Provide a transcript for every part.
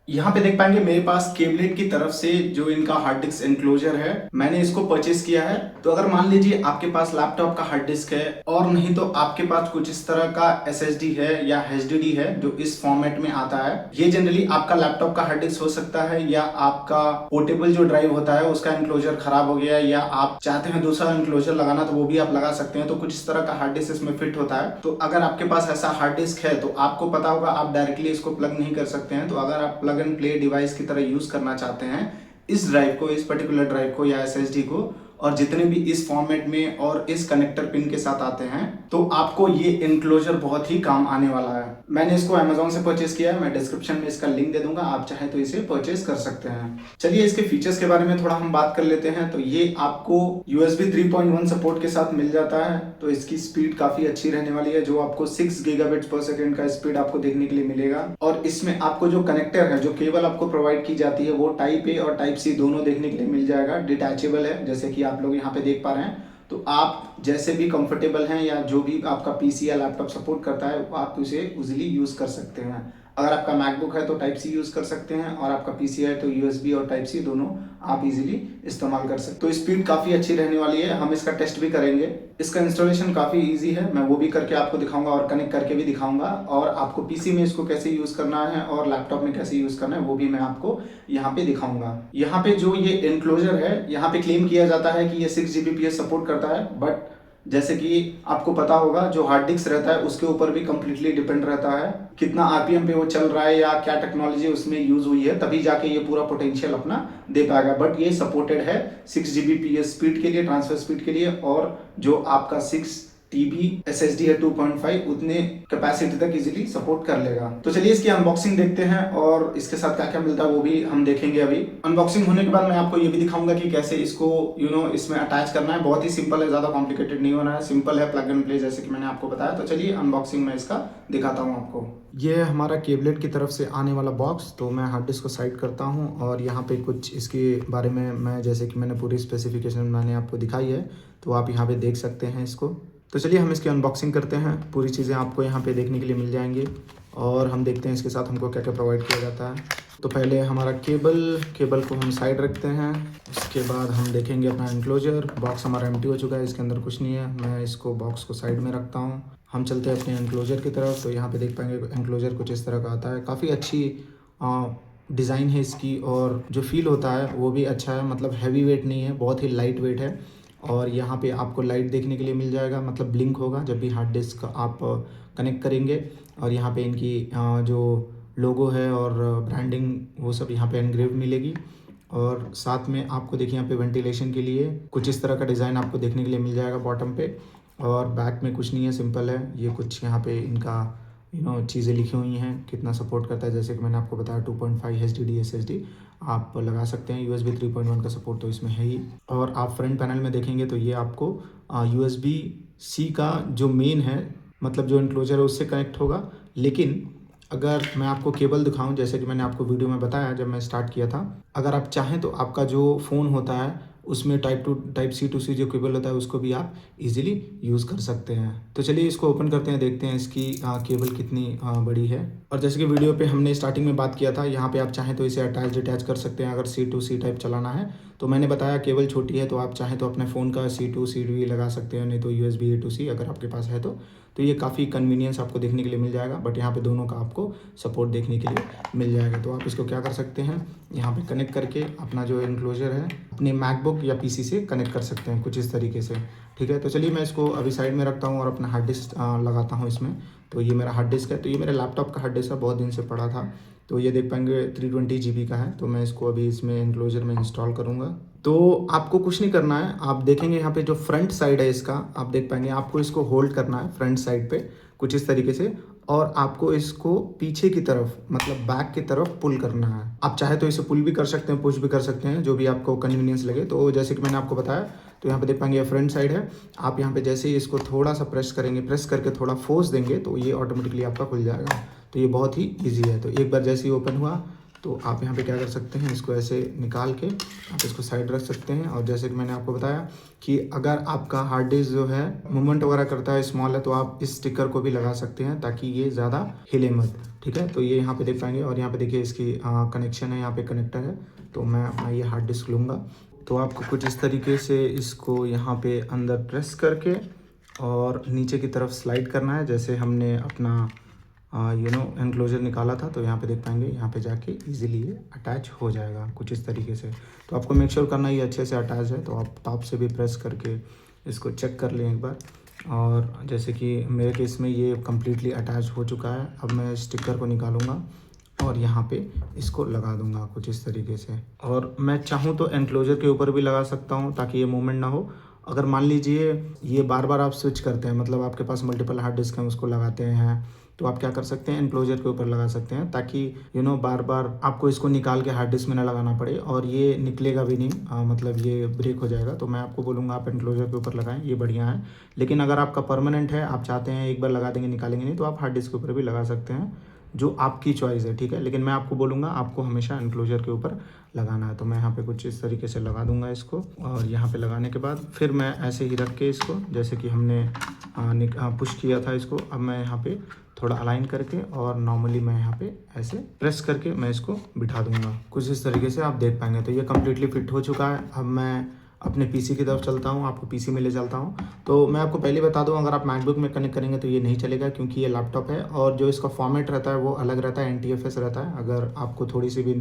यहाँ पे देख पाएंगे मेरे पास केबलेट की तरफ से जो इनका हार्ड डिस्क एनक्लोजर है, मैंने इसको परचेस किया है। तो अगर मान लीजिए आपके पास लैपटॉप का हार्ड डिस्क है और नहीं तो आपके पास कुछ इस तरह का एसएसडी है या एचडीडी है जो इस फॉर्मेट में आता है। ये जनरली आपका लैपटॉप का हार्ड डिस्क हो सकता है या आपका पोर्टेबल जो ड्राइव होता है उसका एनक्लोजर खराब हो गया या आप चाहते हैं दूसरा एनक्लोजर लगाना तो वो भी आप लगा सकते हैं। तो कुछ इस तरह का हार्ड डिस्क इसमें फिट होता है। तो अगर आपके पास ऐसा हार्ड डिस्क है तो आपको पता होगा आप डायरेक्टली इसको प्लग नहीं कर सकते हैं। तो अगर आप प्लग एंड प्ले डिवाइस की तरह यूज करना चाहते हैं इस ड्राइव को, इस पर्टिकुलर ड्राइव को या एसएसडी को, और जितने भी इस फॉर्मेट में और इस कनेक्टर पिन के साथ आते हैं, तो आपको ये एनक्लोजर बहुत ही काम आने वाला है। मैंने इसको अमेजोन से परचेस किया है, मैं डिस्क्रिप्शन में इसका लिंक दे दूंगा, आप चाहें तो इसे परचेस कर सकते हैं। चलिए इसके फीचर्स के बारे में थोड़ा हम बात कर लेते हैं। तो ये आपको USB 3.1 सपोर्ट के साथ मिल जाता है। तो इसकी स्पीड काफी अच्छी रहने वाली है, जो आपको 6 गीगाबिट्स पर सेकंड का स्पीड आपको देखने के लिए मिलेगा। और इसमें आपको जो कनेक्टर है, जो केबल आपको प्रोवाइड की जाती है, वो टाइप ए और टाइप सी दोनों देखने के लिए मिल जाएगा। डिटैचेबल है, जैसे कि आप लोग यहाँ पे देख पा रहे हैं। तो आप जैसे भी कंफर्टेबल हैं या जो भी आपका पीसी या लैपटॉप सपोर्ट करता है आप उसे इजीली यूज कर सकते हैं। अगर आपका मैकबुक है तो टाइप सी यूज कर सकते हैं, और आपका पीसी है तो यूएसबी और टाइप सी दोनों आप इजीली इस्तेमाल कर सकते हैं। तो स्पीड काफी अच्छी रहने वाली है। हम इसका टेस्ट भी करेंगे। इसका इंस्टॉलेशन काफी इजी है, मैं वो भी करके आपको दिखाऊंगा और कनेक्ट करके भी दिखाऊंगा। और आपको पीसी में इसको कैसे यूज करना है और लैपटॉप में कैसे यूज करना है वो भी मैं आपको यहाँ पे दिखाऊंगा। यहाँ पे जो ये एनक्लोजर है, यहाँ पे क्लेम किया जाता है कि ये 6 Gbps सपोर्ट करता है, बट जैसे कि आपको पता होगा जो हार्ड डिस्क रहता है उसके ऊपर भी कंप्लीटली डिपेंड रहता है कितना आरपीएम पे वो चल रहा है या क्या टेक्नोलॉजी उसमें यूज हुई है, तभी जाके ये पूरा पोटेंशियल अपना दे पाएगा। बट ये सपोर्टेड है 6 Gbps स्पीड के लिए, ट्रांसफर स्पीड के लिए। और जो आपका 6 TB SSD है 2.5 उतने कैपेसिटी तक इजीली सपोर्ट कर लेगा। तो चलिए इसकी अनबॉक्सिंग देखते हैं और इसके साथ क्या क्या मिलता है वो भी हम देखेंगे। अभी अनबॉक्सिंग होने के बाद मैं आपको ये भी दिखाऊंगा कि कैसे इसको इसमें अटैच करना है। बहुत ही सिंपल है, ज्यादा कॉम्प्लिकेटेड नहीं होना है, सिंपल है, प्लग एंड प्ले जैसे कि मैंने आपको बताया। तो चलिए अनबॉक्सिंग में इसका दिखाता हूँ आपको। ये है हमारा केबलेट की तरफ से आने वाला बॉक्स। तो मैं हार्ड डिस्क को साइड करता हूँ और यहाँ पे कुछ इसके बारे में मैं, जैसे कि मैंने पूरी स्पेसिफिकेशन मैंने आपको दिखाई है, तो आप यहाँ पे देख सकते हैं इसको। तो चलिए हम इसकी अनबॉक्सिंग करते हैं। पूरी चीज़ें आपको यहाँ पे देखने के लिए मिल जाएंगी और हम देखते हैं इसके साथ हमको क्या क्या प्रोवाइड किया जाता है। तो पहले हमारा केबल को हम साइड रखते हैं। उसके बाद हम देखेंगे अपना एनक्लोजर। बॉक्स हमारा एम्प्टी हो चुका है, इसके अंदर कुछ नहीं है। मैं इसको बॉक्स को साइड में रखता हूँ। हम चलते हैं अपने एनक्लोजर की तरफ। तो यहाँ पे देख पाएंगे एनक्लोजर कुछ इस तरह का आता है। काफ़ी अच्छी डिज़ाइन है इसकी, और जो फील होता है वो भी अच्छा है। मतलब हैवी वेट नहीं है, बहुत ही लाइट वेट है। और यहाँ पे आपको लाइट देखने के लिए मिल जाएगा, मतलब ब्लिंक होगा जब भी हार्ड डिस्क आप कनेक्ट करेंगे। और यहाँ पे इनकी जो लोगो है और ब्रांडिंग वो सब यहाँ पे एनग्रेव मिलेगी। और साथ में आपको देखिए यहाँ पे वेंटिलेशन के लिए कुछ इस तरह का डिज़ाइन आपको देखने के लिए मिल जाएगा बॉटम पे। और बैक में कुछ नहीं है, सिंपल है। ये कुछ यहाँ पे इनका चीज़ें लिखी हुई हैं, कितना सपोर्ट करता है। जैसे कि मैंने आपको बताया 2.5 HDD SSD आप लगा सकते हैं। USB 3.1 का सपोर्ट तो इसमें है ही। और आप फ्रंट पैनल में देखेंगे तो ये आपको USB C का जो मेन है, मतलब जो इनक्लोजर है उससे कनेक्ट होगा। लेकिन अगर मैं आपको केबल दिखाऊं, जैसे कि मैंने आपको वीडियो में बताया जब मैं स्टार्ट किया था, अगर आप चाहें तो आपका जो फ़ोन होता है उसमें टाइप C to C जो केबल होता है उसको भी आप इजीली यूज़ कर सकते हैं। तो चलिए इसको ओपन करते हैं, देखते हैं इसकी केबल कितनी बड़ी है। और जैसे कि वीडियो पे हमने स्टार्टिंग में बात किया था, यहाँ पे आप चाहें तो इसे अटैच डिटैच कर सकते हैं अगर C to C टाइप चलाना है। तो मैंने बताया केबल छोटी है, तो आप चाहें तो अपने फ़ोन का C to C भी लगा सकते हैं, नहीं तो USB A to C अगर आपके पास है तो ये काफ़ी कन्वीनियंस आपको देखने के लिए मिल जाएगा। बट यहाँ पे दोनों का आपको सपोर्ट देखने के लिए मिल जाएगा। तो आप इसको क्या कर सकते हैं, यहाँ पे कनेक्ट करके अपना जो एनक्लोजर है अपने मैकबुक या पीसी से कनेक्ट कर सकते हैं कुछ इस तरीके से। ठीक है, तो चलिए मैं इसको अभी साइड में रखता हूँ और अपना हार्ड डिस्क लगाता हूँ इसमें। तो ये मेरा हार्ड डिस्क है, तो ये मेरे लैपटॉप का हार्ड डिस्क है, बहुत दिन से पड़ा था। तो ये देख पाएंगे 320 GB का है। तो मैं इसको अभी इसमें एनक्लोजर में इंस्टॉल करूँगा। तो आपको कुछ नहीं करना है, आप देखेंगे यहाँ पे जो फ्रंट साइड है इसका, आप देख पाएंगे आपको इसको होल्ड करना है फ्रंट साइड पे कुछ इस तरीके से, और आपको इसको पीछे की तरफ मतलब बैक की तरफ पुल करना है। आप चाहे तो इसे पुल भी कर सकते हैं, पुश भी कर सकते हैं, जो भी आपको कन्वीनियंस लगे। तो जैसे कि मैंने आपको बताया, तो यहाँ पे देख पाएंगे फ्रंट साइड है। आप यहाँ पे जैसे ही इसको थोड़ा सा प्रेस करेंगे, प्रेस करके थोड़ा फोर्स देंगे तो ये ऑटोमेटिकली आपका खुल जाएगा। तो ये बहुत ही ईजी है। तो एक बार जैसे ही ओपन हुआ तो आप यहाँ पे क्या कर सकते हैं, इसको ऐसे निकाल के आप इसको साइड रख सकते हैं। और जैसे कि मैंने आपको बताया कि अगर आपका हार्ड डिस्क जो है मूवमेंट वगैरह करता है, स्मॉल है, तो आप इस स्टिकर को भी लगा सकते हैं ताकि ये ज़्यादा हिले मत। ठीक है, तो ये यहाँ पे देख पाएंगे। और यहाँ पे देखिए इसकी कनेक्शन है, यहाँ पे कनेक्टर है। तो मैं अपना ये हार्ड डिस्क लूँगा, तो आपको कुछ इस तरीके से इसको यहाँ पे अंदर प्रेस करके और नीचे की तरफ स्लाइड करना है, जैसे हमने अपना एनक्लोजर निकाला था। तो यहाँ पे देख पाएंगे, यहाँ पे जाके इजीली ये अटैच हो जाएगा कुछ इस तरीके से। तो आपको मेक श्योर करना ये अच्छे से अटैच है, तो आप टॉप से भी प्रेस करके इसको चेक कर लें एक बार। और जैसे कि मेरे केस में ये कम्प्लीटली अटैच हो चुका है। अब मैं स्टिकर को निकालूंगा और यहाँ पे इसको लगा दूंगा कुछ इस तरीके से। और मैं चाहूँ तो एनक्लोजर के ऊपर भी लगा सकता हूँ ताकि ये मूवमेंट ना हो। अगर मान लीजिए ये बार बार आप स्विच करते हैं, मतलब आपके पास मल्टीपल हार्ड डिस्क हैं, उसको लगाते हैं, तो आप क्या कर सकते हैं, एनक्लोजर के ऊपर लगा सकते हैं ताकि बार बार आपको इसको निकाल के हार्ड डिस्क में ना लगाना पड़े और ये निकलेगा भी नहीं, मतलब ये ब्रेक हो जाएगा। तो मैं आपको बोलूँगा आप एनक्लोजर के ऊपर लगाएं, ये बढ़िया है। लेकिन अगर आपका परमानेंट है, आप चाहते हैं एक बार लगा देंगे निकालेंगे नहीं, तो आप हार्ड डिस्क के ऊपर भी लगा सकते हैं, जो आपकी चॉइस है। ठीक है, लेकिन मैं आपको बोलूँगा आपको हमेशा एनक्लोजर के ऊपर लगाना है। तो मैं यहाँ पे कुछ इस तरीके से लगा दूंगा इसको। और यहाँ पे लगाने के बाद फिर मैं ऐसे ही रख के इसको, जैसे कि हमने पुश किया था इसको, अब मैं यहाँ पे थोड़ा अलाइन करके और नॉर्मली मैं यहाँ पे ऐसे प्रेस करके मैं इसको बिठा दूंगा कुछ इस तरीके से। आप देख पाएंगे तो ये कम्प्लीटली फिट हो चुका है। अब मैं अपने पीसी की तरफ चलता हूँ, आपको पीसी में ले चलता हूँ। तो मैं आपको पहले बता दूँ, अगर आप मैकबुक में कनेक्ट करेंगे तो ये नहीं चलेगा, क्योंकि ये लैपटॉप है और जो इसका फॉर्मेट रहता है वो अलग रहता है, NTFS रहता है। अगर आपको थोड़ी सी भी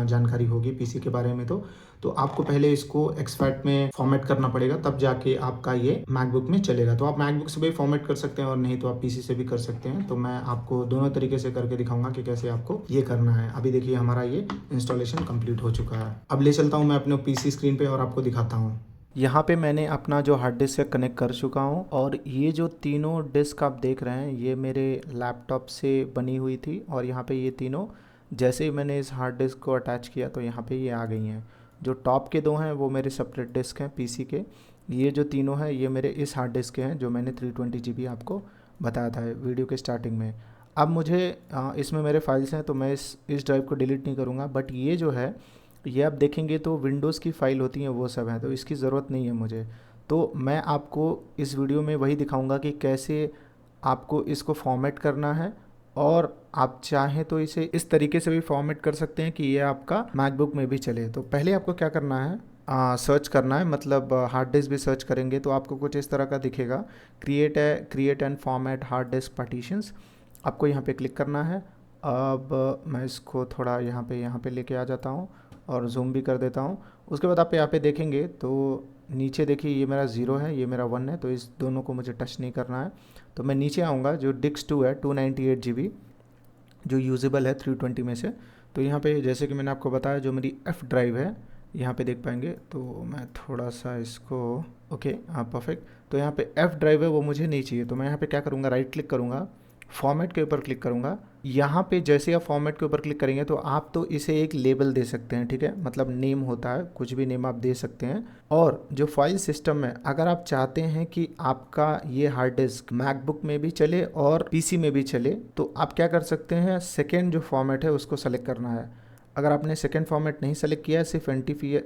जानकारी होगी पीसी के बारे में तो आपको पहले इसको एक्सफैट में फॉर्मेट करना पड़ेगा, तब जाके आपका ये मैकबुक में चलेगा। तो आप मैकबुक से भी फॉर्मेट कर सकते हैं और नहीं तो आप पीसी से भी कर सकते हैं। तो मैं आपको दोनों तरीके से करके दिखाऊंगा कि कैसे आपको ये करना है। अभी देखिए हमारा ये इंस्टॉलेशन कंप्लीट हो चुका है। अब ले चलता हूँ मैं अपने पीसी स्क्रीन पे और आपको दिखाता हूँ। यहाँ पे मैंने अपना जो हार्ड डिस्क से कनेक्ट कर चुका हूँ और ये जो तीनों डिस्क आप देख रहे हैं ये मेरे लैपटॉप से बनी हुई थी। और यहाँ पे ये तीनों जैसे ही मैंने इस हार्ड डिस्क को अटैच किया तो यहाँ पे ये आ गई हैं। जो टॉप के दो हैं वो मेरे सेपरेट डिस्क हैं पीसी के। ये जो तीनों हैं ये मेरे इस हार्ड डिस्क के हैं जो मैंने 320 GB आपको बताया था वीडियो के स्टार्टिंग में। अब मुझे इसमें मेरे फाइल्स हैं तो मैं इस ड्राइव को डिलीट नहीं करूँगा, बट ये जो है ये आप देखेंगे तो विंडोज़ की फ़ाइल होती हैं वो सब हैं, तो इसकी ज़रूरत नहीं है मुझे। तो मैं आपको इस वीडियो में वही दिखाऊंगा कि कैसे आपको इसको फॉर्मेट करना है। और आप चाहें तो इसे इस तरीके से भी फॉर्मेट कर सकते हैं कि ये आपका मैकबुक में भी चले। तो पहले आपको क्या करना है, सर्च करना है, मतलब हार्ड डिस्क भी सर्च करेंगे तो आपको कुछ इस तरह का दिखेगा, create and format hard disk partitions. आपको यहाँ पे क्लिक करना है। अब मैं इसको थोड़ा यहाँ पे लेके आ जाता हूँ और जूम भी कर देता हूँ। उसके बाद आप यहाँ पे देखेंगे तो नीचे देखिए ये मेरा 0 है, ये मेरा 1 है, तो इस दोनों को मुझे टच नहीं करना है। तो मैं नीचे आऊँगा, जो डिस्क 2 है 298 GB जो यूजेबल है 320 में से। तो यहाँ पे जैसे कि मैंने आपको बताया जो मेरी F ड्राइव है यहाँ पे देख पाएंगे। तो मैं थोड़ा सा इसको ओके हाँ परफेक्ट। तो यहाँ पे F ड्राइव है वो मुझे नहीं चाहिए, तो मैं यहाँ पे क्या करूँगा, राइट क्लिक करूँगा, फॉर्मेट के ऊपर क्लिक करूँगा। यहाँ पे जैसे ही आप फॉर्मेट के ऊपर क्लिक करेंगे तो आप तो इसे एक लेबल दे सकते हैं, ठीक है, मतलब नेम होता है, कुछ भी नेम आप दे सकते हैं। और जो फाइल सिस्टम में अगर आप चाहते हैं कि आपका ये हार्ड डिस्क मैकबुक में भी चले और पीसी में भी चले तो आप क्या कर सकते हैं, सेकेंड जो फॉर्मेट है उसको सेलेक्ट करना है। अगर आपने सेकेंड फॉर्मेट नहीं सेलेक्ट किया है, सिर्फ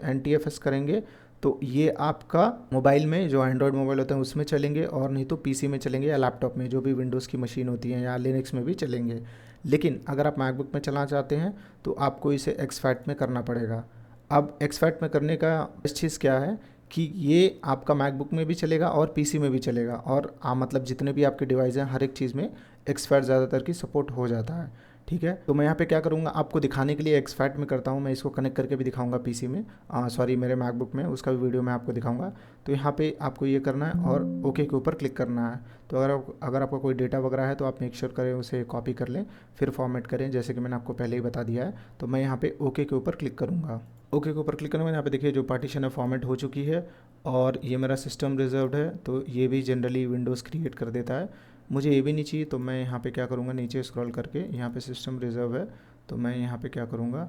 NTFS करेंगे तो ये आपका मोबाइल में जो एंड्रॉयड मोबाइल होते हैं उसमें चलेंगे, और नहीं तो पीसी में चलेंगे या लैपटॉप में जो भी विंडोज़ की मशीन होती है या लिनक्स में भी चलेंगे। लेकिन अगर आप मैकबुक में चलाना चाहते हैं तो आपको इसे एक्सफैट में करना पड़ेगा। अब एक्सफैट में करने का बेस्ट चीज़ क्या है कि ये आपका मैकबुक में भी चलेगा और पीसी में भी चलेगा, और मतलब जितने भी आपके डिवाइस हैं हर एक चीज़ में एक्सफैट ज़्यादातर की सपोर्ट हो जाता है, ठीक है। तो मैं यहाँ पे क्या करूँगा, आपको दिखाने के लिए एक्सफैट में करता हूँ, मैं इसको कनेक्ट करके भी दिखाऊंगा पीसी में, सॉरी मेरे मैकबुक में, उसका भी वीडियो मैं आपको दिखाऊंगा। तो यहाँ पे आपको ये करना है और ओके के ऊपर क्लिक करना है। तो अगर आपका कोई डेटा वगैरह है तो आप मेक श्योर करें उसे कॉपी कर लें, फिर फॉर्मेट करें जैसे कि मैंने आपको पहले ही बता दिया है। तो मैं यहाँ पे ओके के ऊपर क्लिक करूँगा। ओके के ऊपर क्लिक करने के बाद यहाँ पे देखिए जो पार्टीशन है फॉर्मेट हो चुकी है और ये मेरा सिस्टम रिजर्व्ड है, तो ये भी जनरली विंडोज़ क्रिएट कर देता है। मुझे ये भी नहीं चाहिए तो मैं यहाँ पे क्या करूँगा, नीचे स्क्रॉल करके यहाँ पे सिस्टम रिजर्व है तो मैं यहाँ पे क्या करूँगा,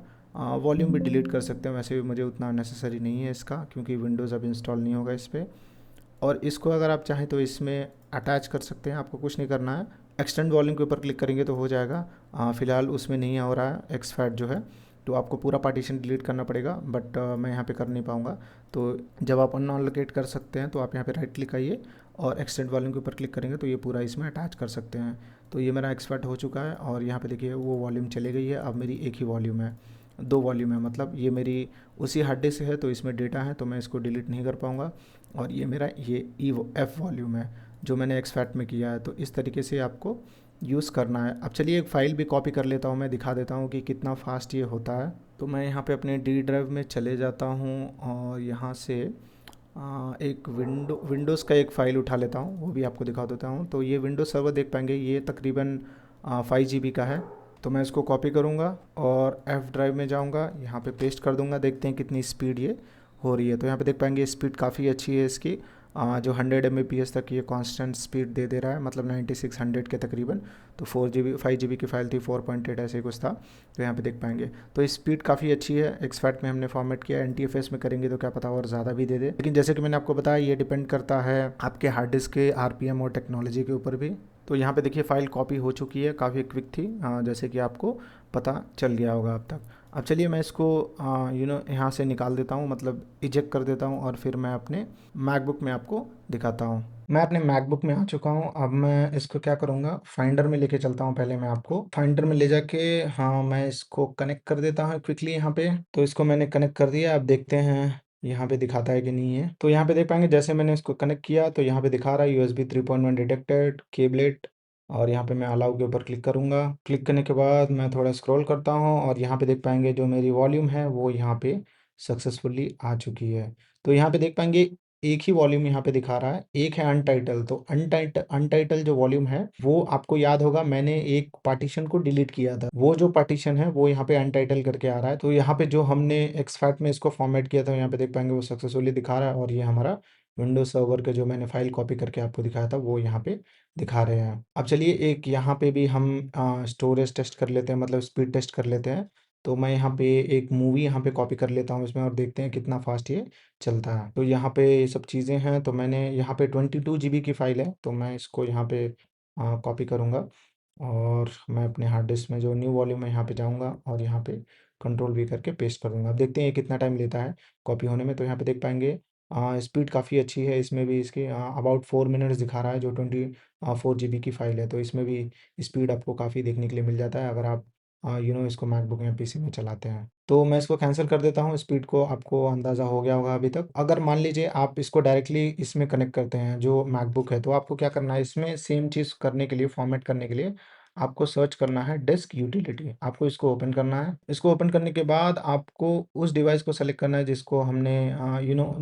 वॉल्यूम भी डिलीट कर सकते हैं, वैसे भी मुझे उतना नेसेसरी नहीं है इसका क्योंकि विंडोज़ अब इंस्टॉल नहीं होगा इस पर। और इसको अगर आप चाहें तो इसमें अटैच कर सकते हैं, आपको कुछ नहीं करना है। एक्सटेंड वॉल्यूम के ऊपर क्लिक करेंगे तो हो जाएगा, फ़िलहाल उसमें नहीं हो रहा है एक्सफैट जो है। तो आपको पूरा पार्टीशन डिलीट करना पड़ेगा, बट मैं यहाँ पे कर नहीं पाऊँगा। तो जब आप अनअलोकेट कर सकते हैं तो आप यहाँ पे राइट क्लिक आइए और एक्सटेंड वॉल्यूम के ऊपर क्लिक करेंगे तो ये पूरा इसमें अटैच कर सकते हैं। तो ये मेरा एक्सपर्ट हो चुका है और यहाँ पे देखिए वो वॉल्यूम चली गई है। अब मेरी एक ही वॉल्यूम है, दो वॉल्यूम है, मतलब ये मेरी उसी हार्ड डिस्क है तो इसमें डेटा है तो मैं इसको डिलीट नहीं कर पाऊँगा। और ये मेरा ये एफ वॉल्यूम है जो मैंने एक्सफैक्ट में किया है। तो इस तरीके से आपको यूज़ करना है। अब चलिए एक फ़ाइल भी कॉपी कर लेता हूँ, मैं दिखा देता हूँ कि कितना फास्ट ये होता है। तो मैं यहाँ पे अपने डी ड्राइव में चले जाता हूँ और यहाँ से एक विंडोज़ का एक फ़ाइल उठा लेता हूँ, वो भी आपको दिखा देता हूँ। तो ये विंडोज़ सर्वर देख पाएंगे, ये तकरीबन 5 GB का है। तो मैं इसको कॉपी करूँगा और एफ़ ड्राइव में जाऊँगा, यहाँ पे पेस्ट कर दूँगा। देखते हैं कितनी स्पीड ये हो रही है। तो यहाँ पे देख पाएंगे स्पीड काफ़ी अच्छी है इसकी, जो 100 Mbps तक ये कांस्टेंट स्पीड दे रहा है, मतलब 9600 के तकरीबन। तो 4 GB 5 GB की फ़ाइल थी, 4.8 ऐसे कुछ था। तो यहाँ पे देख पाएंगे तो स्पीड काफ़ी अच्छी है। एक्सफैक्ट में हमने फॉर्मेट किया, NTFS में करेंगे तो क्या पता और ज़्यादा भी दे दे। लेकिन जैसे कि मैंने आपको बताया ये डिपेंड करता है आपके हार्ड डिस्क के RPM और टेक्नोलॉजी के ऊपर भी। तो यहाँ पे देखिए फ़ाइल कॉपी हो चुकी है, काफ़ी क्विक थी, जैसे कि आपको पता चल गया होगा अब तक। अब चलिए मैं इसको यहाँ से निकाल देता हूँ, मतलब इजेक्ट कर देता हूँ और फिर मैं अपने मैकबुक में आपको दिखाता हूँ। मैं अपने मैकबुक में आ चुका हूँ। अब मैं इसको क्या करूँगा, फाइंडर में लेके चलता हूँ। पहले मैं आपको फाइंडर में ले जाके, हाँ, मैं इसको कनेक्ट कर देता हूँ क्विकली यहाँ पे। तो इसको मैंने कनेक्ट कर दिया। अब देखते हैं यहाँ पे दिखाता है कि नहीं है। तो यहाँ पे देख पाएंगे जैसे मैंने इसको कनेक्ट किया तो यहाँ पे दिखा रहा है USB 3.1 डिटेक्टेड केबलेट। और यहाँ पे मैं अलाउ के ऊपर क्लिक करूँगा। क्लिक करने के बाद मैं थोड़ा स्क्रॉल करता हूँ और यहाँ पे देख पाएंगे जो मेरी वॉल्यूम है वो यहाँ पे सक्सेसफुली आ चुकी है। तो यहाँ पे देख पाएंगे एक ही वॉल्यूम यहाँ पे दिखा रहा है, एक है अनटाइटल। तो अनटाइटल जो वॉल्यूम है वो आपको याद होगा मैंने एक पार्टीशन को डिलीट किया था, वो जो पार्टीशन है वो यहाँ पे अनटाइटल करके आ रहा है। तो यहाँ पे जो हमने एक्सफैक्ट में इसको फॉर्मेट किया था यहाँ पे देख पाएंगे वो सक्सेसफुली दिखा रहा है। और ये हमारा विंडोज सर्वर का जो मैंने फाइल कॉपी करके आपको दिखाया था वो यहाँ पे दिखा रहे हैं। अब चलिए एक यहाँ पे भी हम स्टोरेज टेस्ट कर लेते हैं, मतलब स्पीड टेस्ट कर लेते हैं। तो मैं यहाँ पे एक मूवी यहाँ पे कॉपी कर लेता हूँ इसमें और देखते हैं कितना फास्ट ये चलता है। तो यहाँ पे ये सब चीज़ें हैं। तो मैंने यहाँ पे 22 GB की फ़ाइल है तो मैं इसको यहाँ पे कॉपी करूँगा और मैं अपने हार्ड डिस्क में जो न्यू वॉल्यूम है यहाँ पे जाऊँगा और यहाँ पे कंट्रोल V करके पेस्ट कर दूँगा। अब देखते हैं ये कितना टाइम लेता है कॉपी होने में। तो यहाँ पे देख पाएंगे स्पीड काफ़ी अच्छी है, इसमें भी इसकी अबाउट 4 मिनट्स दिखा रहा है। जो 4 GB की फ़ाइल है तो इसमें भी स्पीड आपको काफ़ी देखने के लिए मिल जाता है अगर आप इसको मैकबुक या PC में चलाते हैं। तो मैं इसको कैंसिल कर देता हूँ। स्पीड को आपको अंदाज़ा हो गया होगा अभी तक। अगर मान लीजिए आप इसको डायरेक्टली इसमें कनेक्ट करते हैं जो मैकबुक है, तो आपको क्या करना है, इसमें सेम चीज़ करने के लिए, फॉर्मेट करने के लिए आपको सर्च करना है डिस्क यूटिलिटी। आपको इसको ओपन करना है। इसको ओपन करने के बाद आपको उस डिवाइस को सेलेक्ट करना है जिसको हमने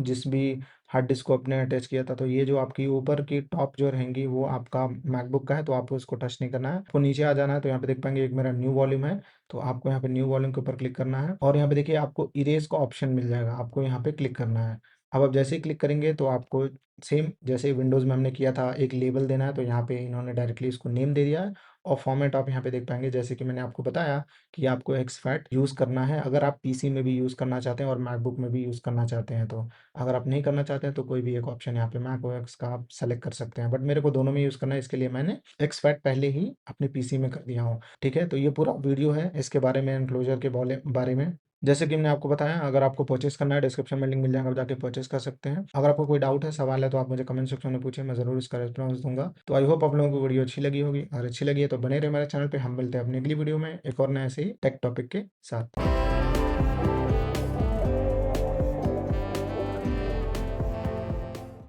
जिस भी हार्ड डिस्क को अपने अटैच किया था। तो ये जो आपकी ऊपर की टॉप जो रहेंगी वो आपका मैकबुक का है, तो आपको इसको टच नहीं करना है। आपको नीचे आ जाना है। तो यहाँ पे देख पाएंगे एक मेरा न्यू वॉल्यूम है, तो आपको यहाँ पे न्यू वॉल्यूम के ऊपर क्लिक करना है और यहाँ पे देखिए आपको इरेज का ऑप्शन मिल जाएगा, आपको यहाँ पे क्लिक करना है। अब आप जैसे ही क्लिक करेंगे तो आपको सेम जैसे विंडोज़ में हमने किया था एक लेबल देना है। तो यहाँ पे इन्होंने डायरेक्टली इसको नेम दे दिया है और फॉर्मेट आप यहाँ पे देख पाएंगे जैसे कि मैंने आपको बताया कि आपको एक्सफैट यूज़ करना है अगर आप PC में भी यूज़ करना चाहते हैं और मैकबुक में भी यूज़ करना चाहते हैं। तो अगर आप नहीं करना चाहते हैं तो कोई भी एक ऑप्शन यहाँ पे मैक OS का आप सेलेक्ट कर सकते हैं, बट मेरे को दोनों में यूज़ करना है, इसके लिए मैंने एक्सफैट पहले ही अपने PC में कर दिया हूँ। ठीक है, तो ये पूरा वीडियो है इसके बारे में, एनक्लोजर के बारे में। जैसे कि मैंने आपको बताया, अगर आपको परचेस करना है डिस्क्रिप्शन में लिंक मिल जाएगा, आप जाके परचेस कर सकते हैं। अगर आपको कोई डाउट है, सवाल है तो आप मुझे कमेंट सेक्शन में पूछिए, मैं ज़रूर इसका रिस्पॉन्स दूंगा। तो आई होप आप लोगों को वीडियो अच्छी लगी होगी, और अच्छी लगी है तो बने रहे हमारे चैनल पे। हम मिलते हैं अपनी अगली वीडियो में एक और नए ऐसे ही टेक टॉपिक के साथ।